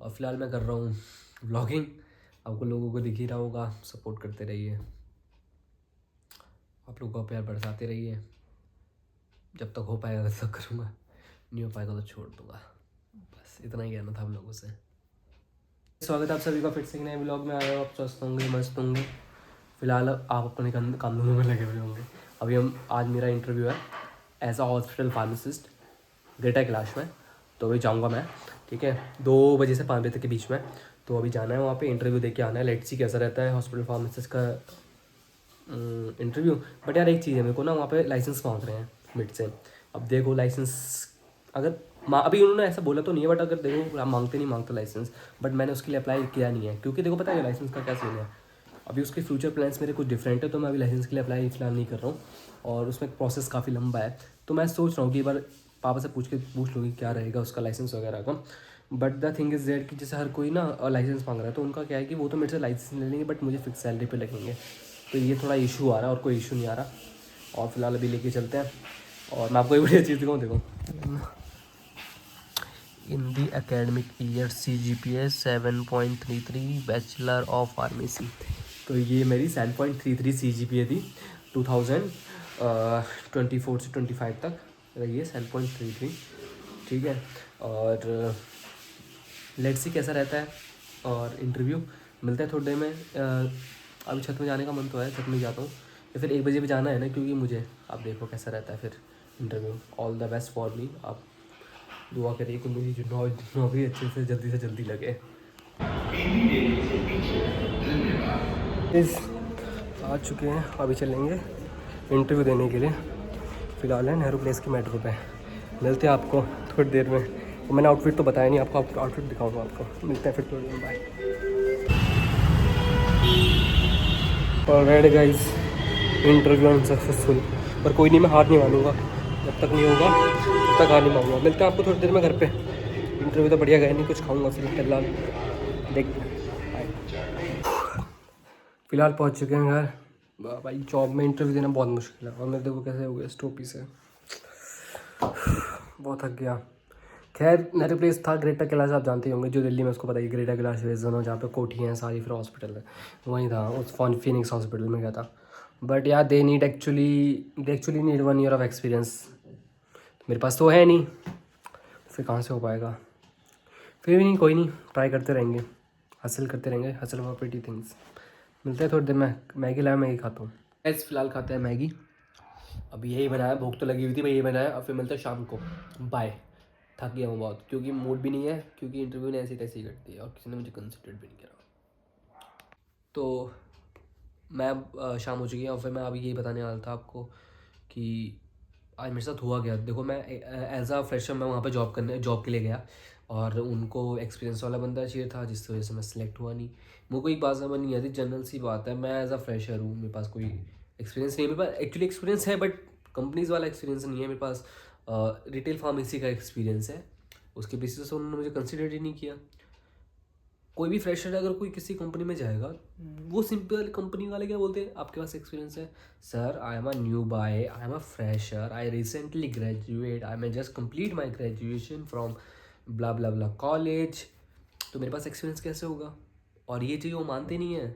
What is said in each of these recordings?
फ़िलहाल मैं कर रहा हूँ व्लॉगिंग। आपको लोगों को दिख ही रहा होगा, सपोर्ट करते रहिए, आप लोगों का प्यार बरसाते रहिए। जब तक हो पाएगा तब तक करूँगा, नहीं हो पाएगा तो छोड़ दूँगा। बस इतना ही कहना था आप लोगों से। स्वागत है आप सभी का फिर से एक नए ब्लॉग में। आए हो आप स्वस्थ होंगे, मस्त होंगे। फ़िलहाल आप अपने कामों में लगे हुए होंगे। अभी आज मेरा इंटरव्यू है as a hospital pharmacist Greater Kailash में। तो अभी जाऊँगा मैं, ठीक है, 2 बजे से 5 बजे तक के बीच में। तो अभी जाना है वहाँ पे, इंटरव्यू दे के आना है। लेट्स सी कैसा रहता है हॉस्पिटल फार्मासिस्ट का इंटरव्यू। बट यार एक चीज़ है, मेरे को ना वहाँ पे लाइसेंस मांग रहे हैं मिड से। अब देखो लाइसेंस अगर अभी उन्होंने ऐसा बोला तो नहीं है, बट अगर देखो आप नहीं मांगते लाइसेंस, बट मैंने उसके लिए अप्लाई किया नहीं है क्योंकि देखो पता है लाइसेंस का क्या सीन है। अभी उसके फ्यूचर प्लान्स मेरे कुछ डिफरेंट है, तो मैं अभी लाइसेंस के लिए अप्लाई फिलहाल नहीं कर रहा हूँ और उसमें प्रोसेस काफ़ी लंबा है। तो मैं सोच रहा हूँ कि एक बार पापा से पूछ लूँ कि क्या रहेगा उसका लाइसेंस वगैरह का। But the thing is that कि जैसे हर कोई ना लाइसेंस मांग रहा है, तो उनका क्या है कि वो तो मेरे से लाइसेंस ले लेंगे बट मुझे फिक्स सैलरी पे लगेंगे। तो ये थोड़ा इशू आ रहा है और कोई इशू नहीं आ रहा। और फिलहाल अभी लेके चलते हैं। और मैं आपको एक बढ़िया चीज़ दिखाऊँ, देखो in the academic year CGPA 7.33 bachelor of pharmacy. तो ये मेरी 7.33 CGPA थी 2024 से 25 तक रही है 7.33, ठीक है। और लेट्स सी कैसा रहता है। और इंटरव्यू मिलता है थोड़ी देर में। अभी छत में जाने का मन तो है, छत में जाता हूँ या फिर 1 बजे भी जाना है ना, क्योंकि मुझे आप देखो कैसा रहता है फिर interview. All the best for me. आप दुआ करिए कि मेरी जो नौकरी अच्छे से जल्दी लगे। इस आ चुके हैं, अभी चलेंगे इंटरव्यू देने के लिए। फ़िलहाल है नेहरू प्लेस की मेट्रो पे। मिलते हैं आपको थोड़ी देर में। और मैंने आउटफिट तो बताया नहीं आपको, आउटफिट दिखाऊंगा आपको। मिलते हैं फिर थोड़ी देर में, bye. Alright guys, interview unsuccessful. पर कोई नहीं, मैं हार नहीं मानूंगा। जब तक नहीं होगा तब तक हार नहीं मानूंगा। मिलते हैं आपको थोड़ी देर में घर पे। इंटरव्यू तो बढ़िया गया नहीं, कुछ खाऊंगा फिर फिलहाल देख। फिलहाल पहुंच चुके हैं घर। भाई जॉब में इंटरव्यू देना बहुत मुश्किल है और मेरे देखो कैसे हो गया इस टोपी से, बहुत थक गया। खैर मेरे प्लेस था ग्रेटर कैलाश, आप जानते होंगे, जो दिल्ली में उसको पता है ग्रेटर कैलाश वेस्ट जोन, जहाँ पे कोठी हैं सारी, फिर हॉस्पिटल है, वहीं था। उस फिनिक्स हॉस्पिटल में गया था। बट यार they actually need 1 year of experience. मेरे पास तो है नहीं, फिर कहाँ से हो पाएगा। फिर भी नहीं, कोई नहीं, ट्राई करते रहेंगे, हासिल करते रहेंगे, हसल फॉर प्रीटी थिंग्स। मिलते हैं थोड़ी देर में। मैगी लाया, मैगी खाता हूँ। ऐसे फिलहाल खाते हैं मैगी। अभी यही बनाया, भूख तो लगी हुई थी, मैं यही बनाया। और फिर मिलते हैं शाम को, बाय। थक गया हूँ बहुत, क्योंकि मूड भी नहीं है, क्योंकि इंटरव्यू ने ऐसी तैसी कर दी और किसी ने मुझे कंसिडर भी नहीं करा। तो मैं शाम हो चुकी है और फिर मैं अभी यही बताने वाला था आपको कि आज मेरे साथ हुआ गया। देखो मैं एज अ फ्रेशर मैं वहाँ पे जॉब के लिए गया और उनको एक्सपीरियंस वाला बंदा चाहिए था, जिसकी वजह से मैं सिलेक्ट हुआ नहीं। मेरे को एक बात समझ नहीं आती, जनरल सी बात है, मैं एज अ फ्रेशर हूँ, मेरे पास कोई एक्सपीरियंस नहीं है। मेरे पास एक्चुअली एक्सपीरियंस है बट कंपनीज वाला एक्सपीरियंस नहीं है मेरे पास। रिटेल फार्मेसी का एक्सपीरियंस है, उसके बेसिस से उन्होंने मुझे कंसिडर ही नहीं किया। कोई भी फ्रेशर अगर कोई किसी कंपनी में जाएगा, वो सिंपल कंपनी वाले क्या बोलते हैं, आपके पास एक्सपीरियंस है? Sir I am a new boy, I am a fresher, I recently graduate, I may just complete my graduation from blah blah blah college. तो मेरे पास एक्सपीरियंस कैसे होगा? और ये चीज़ वो मानते नहीं है,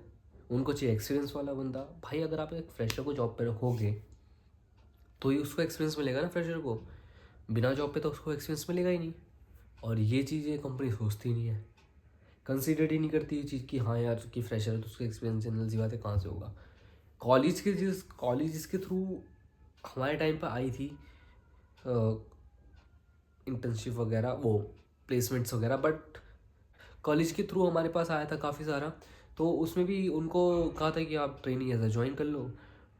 उनको चाहिए एक्सपीरियंस वाला बंदा। भाई अगर आप एक फ्रेशर को जॉब पे रखोगे तो ही उसको एक्सपीरियंस मिलेगा ना, फ्रेशर को। बिना जॉब पे तो उसको एक्सपीरियंस मिलेगा ही नहीं। और ये चीज़ें कंपनी सोचती नहीं है, कंसीडर ही नहीं करती ये चीज़ कि हाँ यार कि फ्रेशर है तो उसका एक्सपीरियंस जनरल सी बात है कहाँ से होगा। कॉलेज जिसके थ्रू हमारे टाइम पर आई थी इंटर्नशिप वगैरह, वो प्लेसमेंट्स वगैरह, बट कॉलेज के थ्रू हमारे पास आया था काफ़ी सारा। तो उसमें भी उनको कहा था कि आप ट्रेनिंग ऐसा ज्वाइन कर लो,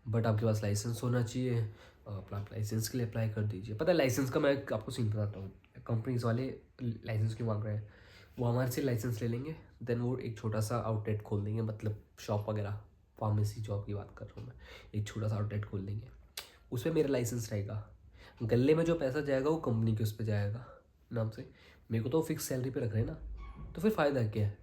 बट आपके पास लाइसेंस होना चाहिए, आप लाइसेंस के लिए अप्लाई कर दीजिए। पता है लाइसेंस का मैं आपको सीन बताता हूँ, कंपनीज वाले लाइसेंस क्यों मांग रहे हैं। वो हमारे से लाइसेंस ले लेंगे, देन वो एक छोटा सा आउटलेट खोल देंगे, मतलब शॉप वगैरह, फार्मेसी जॉब की बात कर रहा हूँ मैं। एक छोटा सा आउटलेट खोल देंगे, उसमें मेरा लाइसेंस रहेगा। गले में जो पैसा जाएगा वो कंपनी के उस पर जाएगा नाम से। मेरे को तो फिक्स सैलरी पे रख रहे हैं ना, तो फिर फ़ायदा क्या है?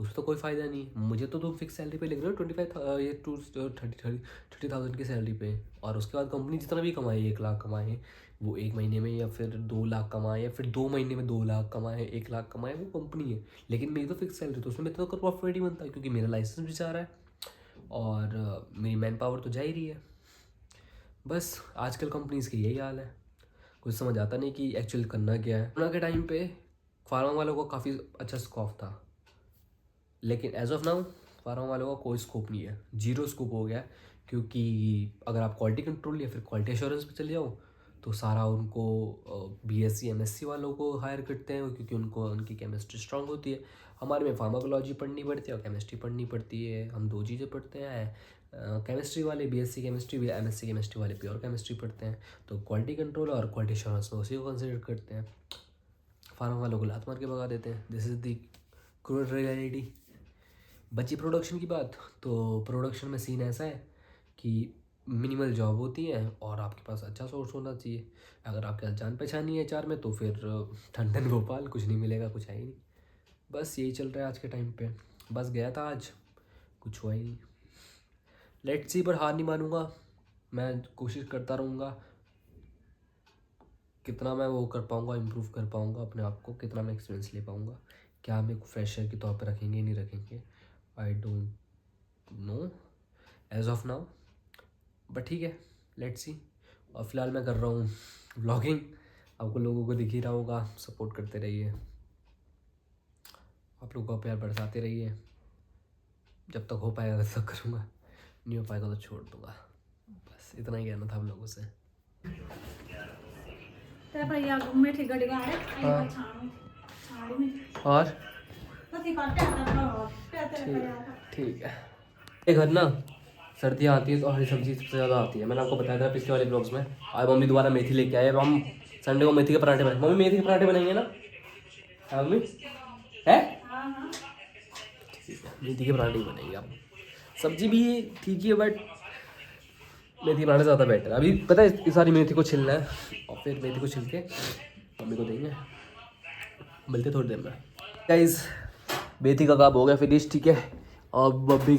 उसमें तो कोई फ़ायदा नहीं है। मुझे तो तुम फिक्स सैलरी पे लग रहे हो 25 ये 30,000 की सैलरी पे, और उसके बाद कंपनी जितना भी कमाए, 1 लाख कमाए वो 1 महीने में, या फिर 2 लाख कमाए, या फिर 2 महीने में 2 लाख कमाए, 1 लाख कमाए, वो कंपनी है। लेकिन मेरी तो फिक्स सैलरी, तो उसमें मेरा तो प्रॉफिट ही बनता है, क्योंकि मेरा लाइसेंस भी जा रहा है और मेरी मैन पावर तो जा ही रही है। बस आजकल कंपनीज़ की यही हाल है, कुछ समझ आता नहीं कि एक्चुअल करना क्या है। कोरोना के टाइम पे फार्मा वालों को काफ़ी अच्छा स्कोप था, लेकिन एज ऑफ नाउ फार्मा वालों का कोई स्कोप नहीं है, जीरो स्कोप हो गया। क्योंकि अगर आप क्वालिटी कंट्रोल या फिर क्वालिटी एश्योरेंस पे चले जाओ तो सारा उनको बीएससी एमएससी वालों को हायर करते हैं, क्योंकि उनको उनकी केमिस्ट्री स्ट्रांग होती है। हमारे में फार्माकोलॉजी पढ़नी पड़ती है और केमिस्ट्री पढ़नी पड़ती है, हम 2 चीज़ें पढ़ते हैं। केमिस्ट्री वाले बीएससी केमिस्ट्री, एमएससी केमिस्ट्री वाले प्योर केमिस्ट्री पढ़ते हैं, तो क्वालिटी कंट्रोल और क्वालिटी एश्योरेंस में उसी को कंसिडर करते हैं। फार्मा वालों को लात मार के भगा देते हैं। This is the cruel reality. बची प्रोडक्शन की बात, तो प्रोडक्शन में सीन ऐसा है कि मिनिमल जॉब होती है और आपके पास अच्छा सोर्स होना चाहिए। अगर आपके पास जान पहचान नहीं है एचआर में, तो फिर ठंडन भोपाल, कुछ नहीं मिलेगा, कुछ है ही नहीं। बस यही चल रहा है आज के टाइम पे। बस गया था आज, कुछ हुआ ही नहीं। लेट्स सी, पर हार नहीं मानूंगा, मैं कोशिश करता रहूँगा। कितना मैं वो कर पाऊँगा, इम्प्रूव कर पाऊँगा अपने आप को, कितना मैं एक्सपीरियंस ले पाऊँगा, क्या हमें फ्रेशर के तौर पर रखेंगे नहीं रखेंगे, I don't know as of now, but ठीक है, लेट्स सी। और फिलहाल मैं कर रहा हूँ व्लॉगिंग, आपको लोगों को दिख ही रहा होगा। सपोर्ट करते रहिए, आप लोगों का प्यार बरसाते रहिए। जब तक हो पाएगा तब तक करूँगा, नहीं हो पाएगा तो छोड़ दूँगा। बस इतना ही कहना था आप लोगों से। और ठीक है, एक घर ना सर्दियाँ आती है तो हरी सब्जी सबसे ज़्यादा आती है। मैंने आपको बताया था पिछले वाले ब्लॉग्स में। आज मम्मी दोबारा मेथी लेके आए। अब हम संडे को मेथी के पराठे बनाए। मम्मी मेथी के पराठे बनाएंगे ना? हाँ मम्मी, है मेथी के पराठे ही बनेंगे। अब सब्जी भी ठीक ही है, बट मेथी के पराठे ज़्यादा बेटर है। अभी पता है इतनी सारी मेथी को छिलना है और फिर मेथी को छिल के मम्मी को देंगे। मिलते थोड़ी देर में गाइस। मेथी का काम हो गया फिनिश, ठीक है। और मम्मी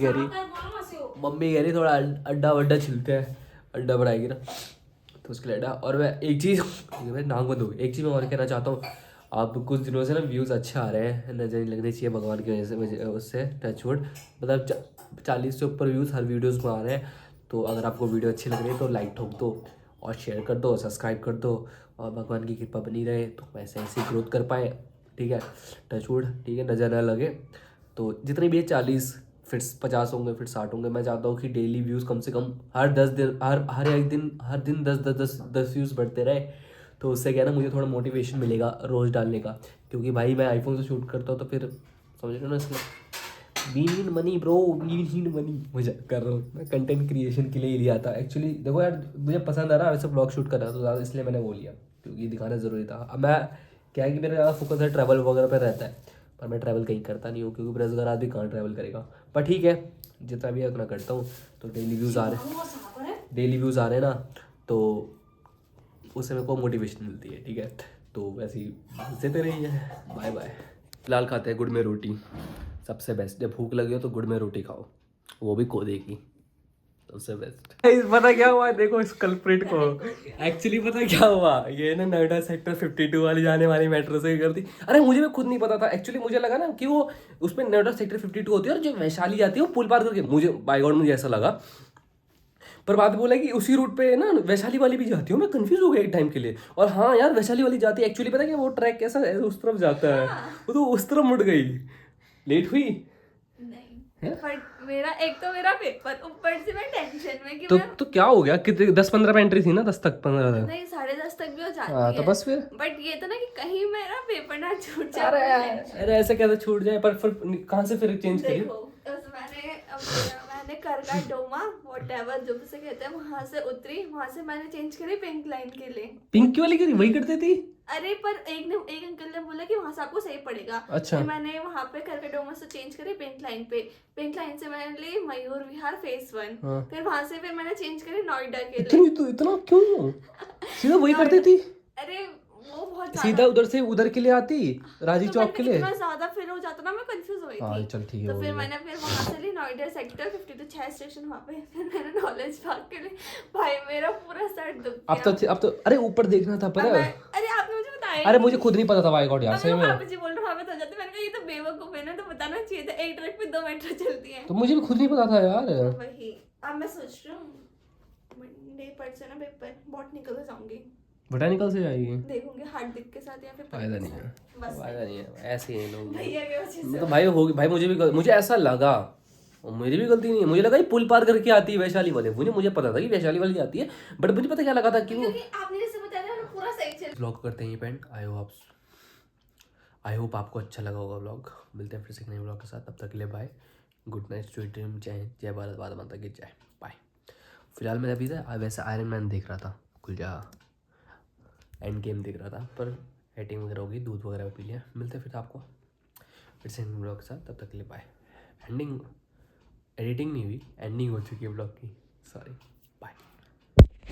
कह रही थोड़ा अंडा वड्डा छिलते हैं, अंडा बनाएगी ना तो उसके लिए अंडा। और मैं एक चीज़ मैं नाम को दूँ, एक चीज़ मैं और कहना चाहता हूँ। आप कुछ दिनों से ना व्यूज़ अच्छे आ रहे हैं, नजर नहीं लगने चाहिए भगवान की वजह से, उससे टचवुड, मतलब 40 से ऊपर व्यूज़ हर वीडियोज़ में आ रहे हैं। तो अगर आपको वीडियो अच्छी लग रही है तो लाइक ठोक दो और शेयर कर दो, सब्सक्राइब कर दो, और भगवान की कृपा बनी रहे तो वैसे ऐसे ग्रोथ कर पाए, ठीक है। टचवुड, ठीक है, नज़र ना लगे। तो जितने भी 40 फिर 50 होंगे, फिर 60 होंगे। मैं चाहता हूँ कि डेली व्यूज़ कम से कम हर 10 दिन, हर दिन 10 व्यूज़ बढ़ते रहे। तो उससे क्या है ना, मुझे थोड़ा मोटिवेशन मिलेगा रोज़ डालने का, क्योंकि भाई मैं आईफोन से शूट करता हूँ तो फिर समझ रहे हो ना, इसलिए we need money bro, we need money. मजा कर रहा हूँ मैं, कंटेंट क्रिएशन के लिए ही लिया था एक्चुअली। देखो यार, मुझे पसंद आ रहा है वैसे ब्लॉग शूट करना, तो ज़्यादा इसलिए मैंने वो लिया, क्योंकि दिखाना ज़रूरी था। अब मैं क्या है कि मेरा ज़्यादा फोकस है ट्रैवल वगैरह पर रहता है, पर मैं ट्रैवल कहीं करता नहीं हूँ, क्योंकि बेरोजगार आदमी कहाँ ट्रैवल करेगा। पर ठीक है, जितना भी उतना करता हूँ। तो डेली व्यूज़ आ रहे हैं ना, तो उससे मेरे को मोटिवेशन मिलती है, ठीक है। तो वैसे ही देते रहिए। Bye bye. फिलहाल खाते हैं गुड़ में रोटी, सबसे बेस्ट। जब भूख लगी हो तो गुड़ में रोटी खाओ, वो भी कोदे की, सबसे बेस्ट। पता क्या हुआ, देखो इस कल्प्रिट को। एक्चुअली पता क्या हुआ, ये ना नोएडा सेक्टर 52 वाली जाने वाली मेट्रो से करती। अरे मुझे भी खुद नहीं पता था एक्चुअली। मुझे लगा ना कि वो उसमें नोएडा सेक्टर 52 होती है और जो वैशाली जाती है वो पुल पार करके, मुझे बाय गॉड मुझे ऐसा लगा। पर बाद में बोला कि उसी रूट पे ना वैशाली वाली भी जाती हूँ। मैं कंफ्यूज हो गया एक टाइम के लिए। और हाँ यार, वैशाली वाली जाती है एक्चुअली। पता है कि वो ट्रैक कैसा है, उस तरफ जाता है। वो तो उस तरफ मुड़ गई, लेट हुई नहीं। पर मेरा पेपर, ऊपर से मैं टेंशन में कि तो क्या हो गया, कितने 10-15 में एंट्री थी ना, 10 तक 15 तक। नहीं 10:30 तक भी हो जाती हाँ तो है। बस फिर, बट ये तो ना कि कहीं मेरा पेपर ना छूट जाए। अरे ऐसे कैसे छूट जाए। पर फिर कहाँ से फिर चेंज करी? देखो मैंने करका डोमा व्हाटएवर जो भी से कहते हैं, वहां से उतरी, वहां से मैंने चेंज करी पिंक लाइन के लिए। पिंक वाली करी, वही करते थी। अरे पर एक अंकल ने बोला कि वहां से आपको सही पड़ेगा। अच्छा। फिर मैंने वहां पे करका डोमा से चेंज करी पिंक लाइन पे। पिंक लाइन से मैंने ली मयूर विहार फेज 1। हाँ। फिर वहां से फिर मैंने चेंज करी नोएडा के लिए। इतना क्यों? सीधा वही करती थी। अरे वो बहुत सीधा उधर से उधर के लिए आती राजी तो चौक के मैंने लिए। इतना ज्यादा फिर हो जाता ना, मैं कंफ्यूज हो गई हाँ थी। चल ठीक है तो हो फिर गया। मैंने फिर वहां से ली नोएडा सेक्टर 52 6 स्टेशन वहां पे, फिर मैंने नॉलेज पार्क के लिए, भाई मेरा पूरा सर दुख गया। अब तो अरे ऊपर देखना था पर। अरे आपने मुझे बताया अरे ही मुझे नहीं। खुद नहीं पता था बाइकआउट यार अब सही मैं में। पापा जी बोल रहे वहां पे हो जाते, मैंने कहा ये तो बेवकूफ है ना, तो बताना चाहिए था, एक ट्रैक पे 2 मेट्रो चलती है। तो मुझे भी खुद नहीं पता था यार। वही अब मैं सोच रही हूँ मंडे परसों ना पेपर बॉटनिकल से जाऊंगी, बोटानिकल से जाएगी। देखूंगी हार्दिक के साथ या फिर फायदा परी के नहीं है, साथ। बस फायदा नहीं है, ऐसे ही हैं लोग। भैया के वजह से मतलब भाई होगी भाई, मुझे ऐसा लगा, और मेरी भी गलती नहीं है, मुझे लगा ये पुल पार करके आती है वैशाली वाले, मुझे पता था कि वैशाली वाली आती है, बट मुझे पता क्या लगा था कि वो क्योंकि आपने जैसे बताया था मैंने पूरा सही चल। व्लॉग करते हैं पेंट। आई होप आपको अच्छा लगा होगा व्लॉग। मिलते हैं फिर से एक नए व्लॉग के साथ, तब तक के लिए bye, good night, sweet dream, जय भारत माता की जय, बाय। फिलहाल मैं अभी था वैसे आयरन मैन देख रहा था, खुल जा एंड गेम देख रहा था, पर हेटिंग वगैरह होगी, दूध वगैरह पी लिया। मिलते हैं फिर आपको फिर से ब्लॉग के साथ, तब तक के लिए बाय। एडिटिंग नहीं हुई, एंडिंग हो चुकी है ब्लॉग की, सॉरी।